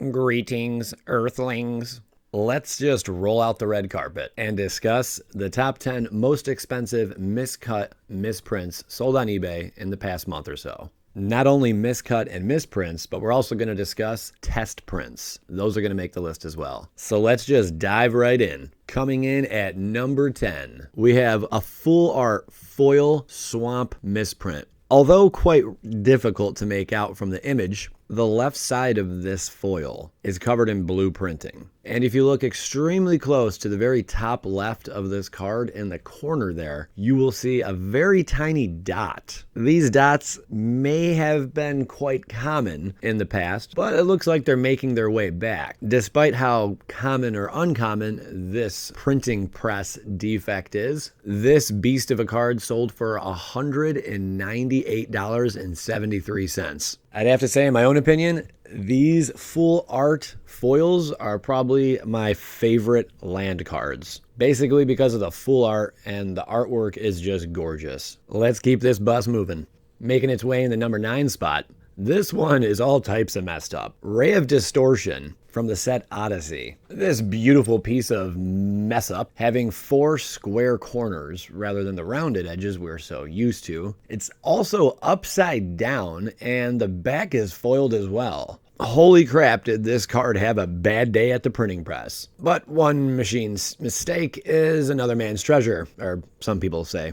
Greetings, Earthlings. Let's just roll out the red carpet and discuss the top 10 most expensive miscut misprints sold on eBay in the past month or so. Not only miscut and misprints, but we're also going to discuss test prints. Those are going to make the list as well. So let's just dive right in. Coming in at number 10, we have a full art foil swamp misprint. Although quite difficult to make out from the image, the left side of this foil is covered in blue printing. And if you look extremely close to the very top left of this card in the corner there, you will see a very tiny dot. These dots may have been quite common in the past, but it looks like they're making their way back. Despite how common or uncommon this printing press defect is, this beast of a card sold for $198.73. I'd have to say, in my own opinion, these full art foils are probably my favorite land cards. Basically because of the full art, and the artwork is just gorgeous. Let's keep this bus moving. Making its way in the number 9 spot. This one is all types of messed up. Ray of Distortion from the set Odyssey. This beautiful piece of mess up, having 4 square corners rather than the rounded edges we're so used to. It's also upside down, and the back is foiled as well. Holy crap, did this card have a bad day at the printing press. But one machine's mistake is another man's treasure, or some people say.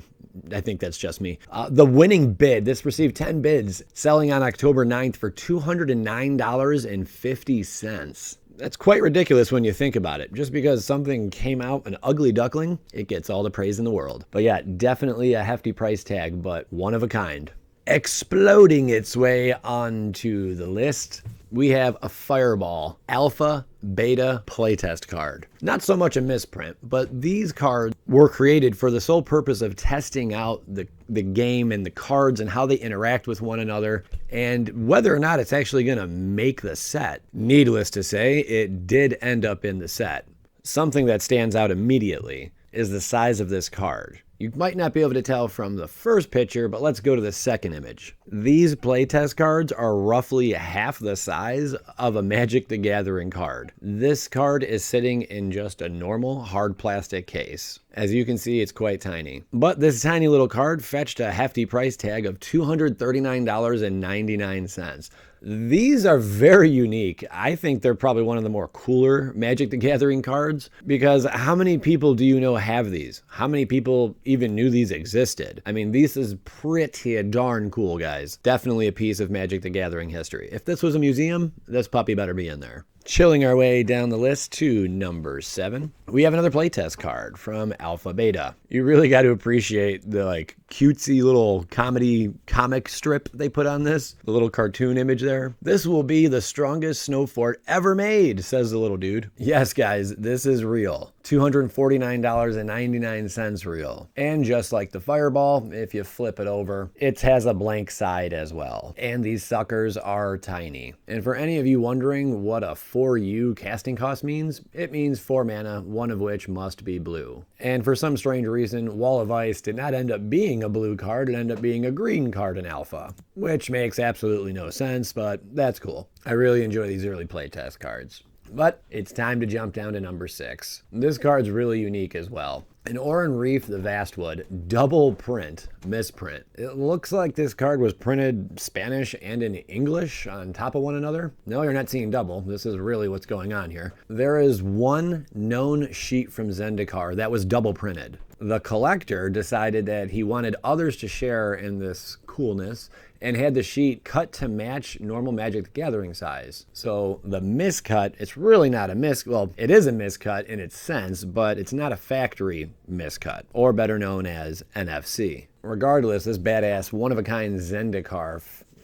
I think that's just me. The winning bid, this received 10 bids, selling on October 9th for $209.50. That's quite ridiculous when you think about it. Just because something came out an ugly duckling, it gets all the praise in the world. But yeah, definitely a hefty price tag, but one of a kind. Exploding its way onto the list, we have a Fireball Alpha Beta playtest card. Not so much a misprint, but these cards were created for the sole purpose of testing out the game and the cards and how they interact with one another and whether or not it's actually going to make the set. Needless to say, it did end up in the set. Something that stands out immediately is the size of this card. You might not be able to tell from the first picture, but let's go to the second image. These playtest cards are roughly half the size of a Magic the Gathering card. This card is sitting in just a normal hard plastic case. As you can see, it's quite tiny. But this tiny little card fetched a hefty price tag of $239.99. These are very unique. I think they're probably one of the more cooler Magic the Gathering cards, because how many people do you know have these? How many people even knew these existed? I mean, this is pretty darn cool, guys. Definitely a piece of Magic the Gathering history. If this was a museum, this puppy better be in there. Chilling our way down the list to number 7, we have another playtest card from Alpha Beta. You really got to appreciate the cutesy little comic strip they put on this, the little cartoon image there. This will be the strongest snow fort ever made, says the little dude. Yes, guys, this is real. $249.99 real. And just like the Fireball, if you flip it over, it has a blank side as well. And these suckers are tiny. And for any of you wondering what a 4U casting cost means, it means 4 mana, one of which must be blue. And for some strange reason, Wall of Ice did not end up being a blue card, it ended up being a green card in Alpha, which makes absolutely no sense, but that's cool. I really enjoy these early playtest cards. But it's time to jump down to number 6. This card's really unique as well. An Oran Reif the Vastwood double print misprint. It looks like this card was printed Spanish and in English on top of one another. No, you're not seeing double. This is really what's going on here. There is one known sheet from Zendikar that was double printed. The collector decided that he wanted others to share in this coolness and had the sheet cut to match normal Magic the Gathering size. So the miscut, it's really not a well, it is a miscut in its sense, but it's not a factory miscut, or better known as NFC. Regardless, this badass one-of-a-kind Zendikar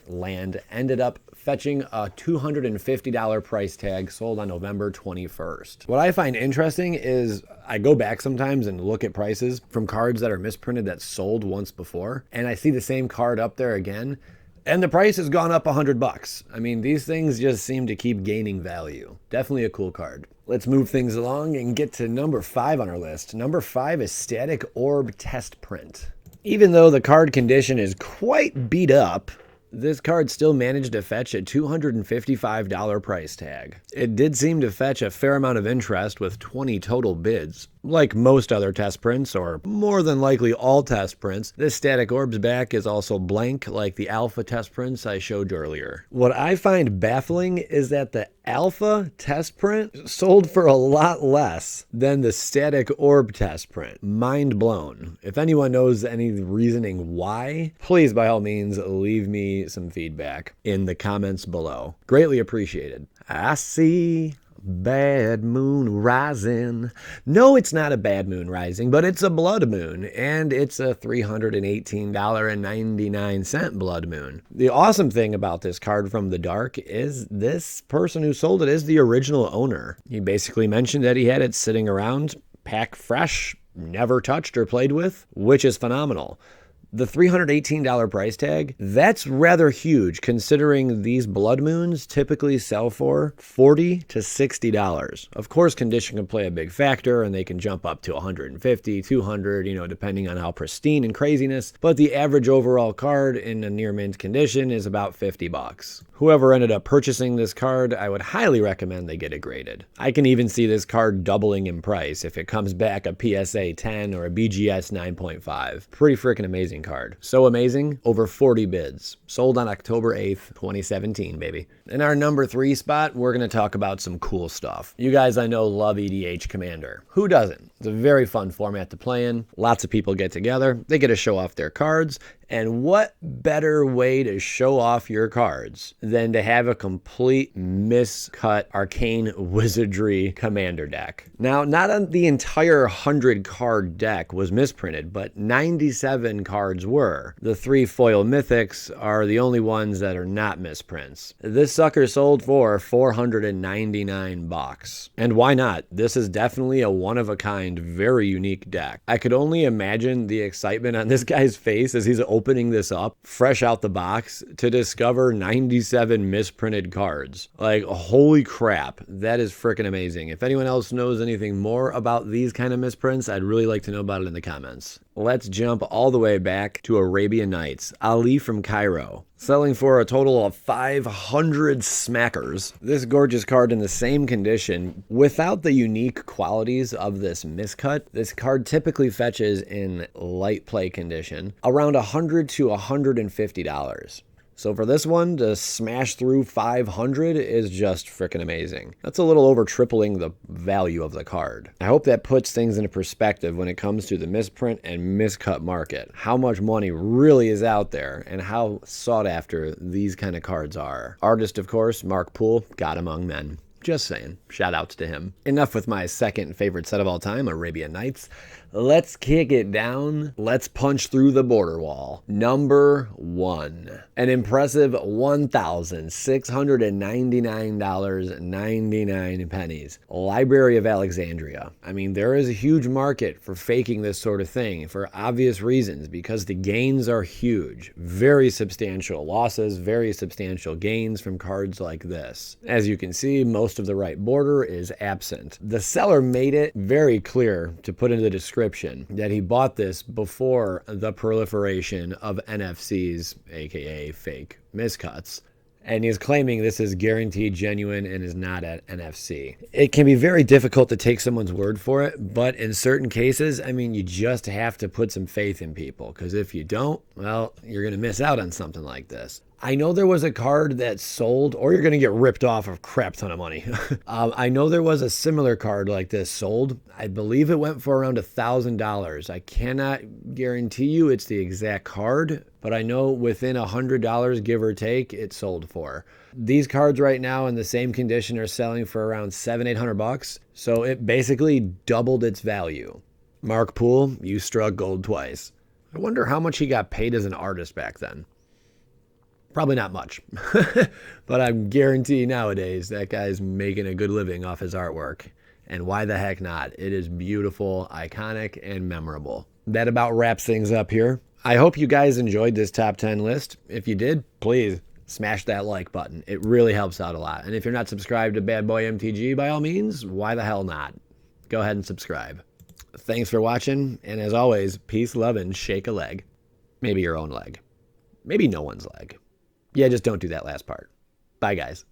land ended up fetching a $250 price tag, sold on November 21st. What I find interesting is I go back sometimes and look at prices from cards that are misprinted that sold once before, and I see the same card up there again, and the price has gone up $100. I mean, these things just seem to keep gaining value. Definitely a cool card. Let's move things along and get to number 5 on our list. Number 5 is Static Orb Test Print. Even though the card condition is quite beat up, this card still managed to fetch a $255 price tag. It did seem to fetch a fair amount of interest with 20 total bids. Like most other test prints, or more than likely all test prints, this Static Orb's back is also blank like the alpha test prints I showed earlier. What I find baffling is that the alpha test print sold for a lot less than the Static Orb test print. Mind blown. If anyone knows any reasoning why, please by all means leave me some feedback in the comments below. Greatly appreciated. I see bad moon rising. No, it's not a bad moon rising, but it's a blood moon, and it's a $318.99 blood moon. The awesome thing about this card from the dark is this person who sold it is the original owner. He basically mentioned that he had it sitting around, pack fresh, never touched or played with, which is phenomenal. The $318 price tag, that's rather huge considering these blood moons typically sell for $40 to $60. Of course, condition can play a big factor and they can jump up to $150, $200, depending on how pristine and craziness, but the average overall card in a near mint condition is about $50. Whoever ended up purchasing this card, I would highly recommend they get it graded. I can even see this card doubling in price if it comes back a PSA 10 or a BGS 9.5. Pretty freaking amazing card. So amazing, over 40 bids. Sold on October 8th, 2017, baby. In our number 3 spot, we're going to talk about some cool stuff. You guys I know love EDH Commander. Who doesn't? It's a very fun format to play in. Lots of people get together. They get to show off their cards. And what better way to show off your cards than to have a complete miscut Arcane Wizardry Commander deck? Now, not on the entire 100 card deck was misprinted, but 97 cards were. The 3 foil mythics are the only ones that are not misprints. This sucker sold for $499. And why not? This is definitely a one-of-a-kind, very unique deck. I could only imagine the excitement on this guy's face as he's opening this up, fresh out the box, to discover 97 misprinted cards. Like, holy crap, that is freaking amazing. If anyone else knows anything more about these kind of misprints, I'd really like to know about it in the comments. Let's jump all the way back to Arabian Nights Ali from Cairo, selling for a total of 500 smackers. This gorgeous card in the same condition, without the unique qualities of this miscut. This card typically fetches in light play condition around $100 to $150. So for this one to smash through 500 is just freaking amazing. That's a little over tripling the value of the card. I hope that puts things into perspective when it comes to the misprint and miscut market. How much money really is out there and how sought after these kind of cards are. Artist, of course, Mark Poole, God among men. Just saying. Shout outs to him. Enough with my second favorite set of all time, Arabian Nights. Let's kick it down. Let's punch through the border wall. Number 1. An impressive $1,699.99. Library of Alexandria. I mean, there is a huge market for faking this sort of thing for obvious reasons because the gains are huge. Very substantial losses, very substantial gains from cards like this. As you can see, most of the right border is absent. The seller made it very clear to put into the description that he bought this before the proliferation of NFCs, aka fake miscuts. And he's claiming this is guaranteed genuine and is not at NFC. It can be very difficult to take someone's word for it, but in certain cases, I mean, you just have to put some faith in people, because if you don't, well, you're going to miss out on something like this. I know there was a card that sold, or you're going to get ripped off a crap ton of money. I know there was a similar card like this sold. I believe it went for around $1,000. I cannot guarantee you it's the exact card, but I know within $100, give or take, it sold for. These cards right now in the same condition are selling for around $700-800, so it basically doubled its value. Mark Poole, you struck gold twice. I wonder how much he got paid as an artist back then. Probably not much, but I guarantee nowadays that guy's making a good living off his artwork. And why the heck not? It is beautiful, iconic, and memorable. That about wraps things up here. I hope you guys enjoyed this top 10 list. If you did, please smash that like button. It really helps out a lot. And if you're not subscribed to Bad Boy MTG, by all means, why the hell not? Go ahead and subscribe. Thanks for watching, and as always, peace, love, and shake a leg. Maybe your own leg. Maybe no one's leg. Yeah, just don't do that last part. Bye, guys.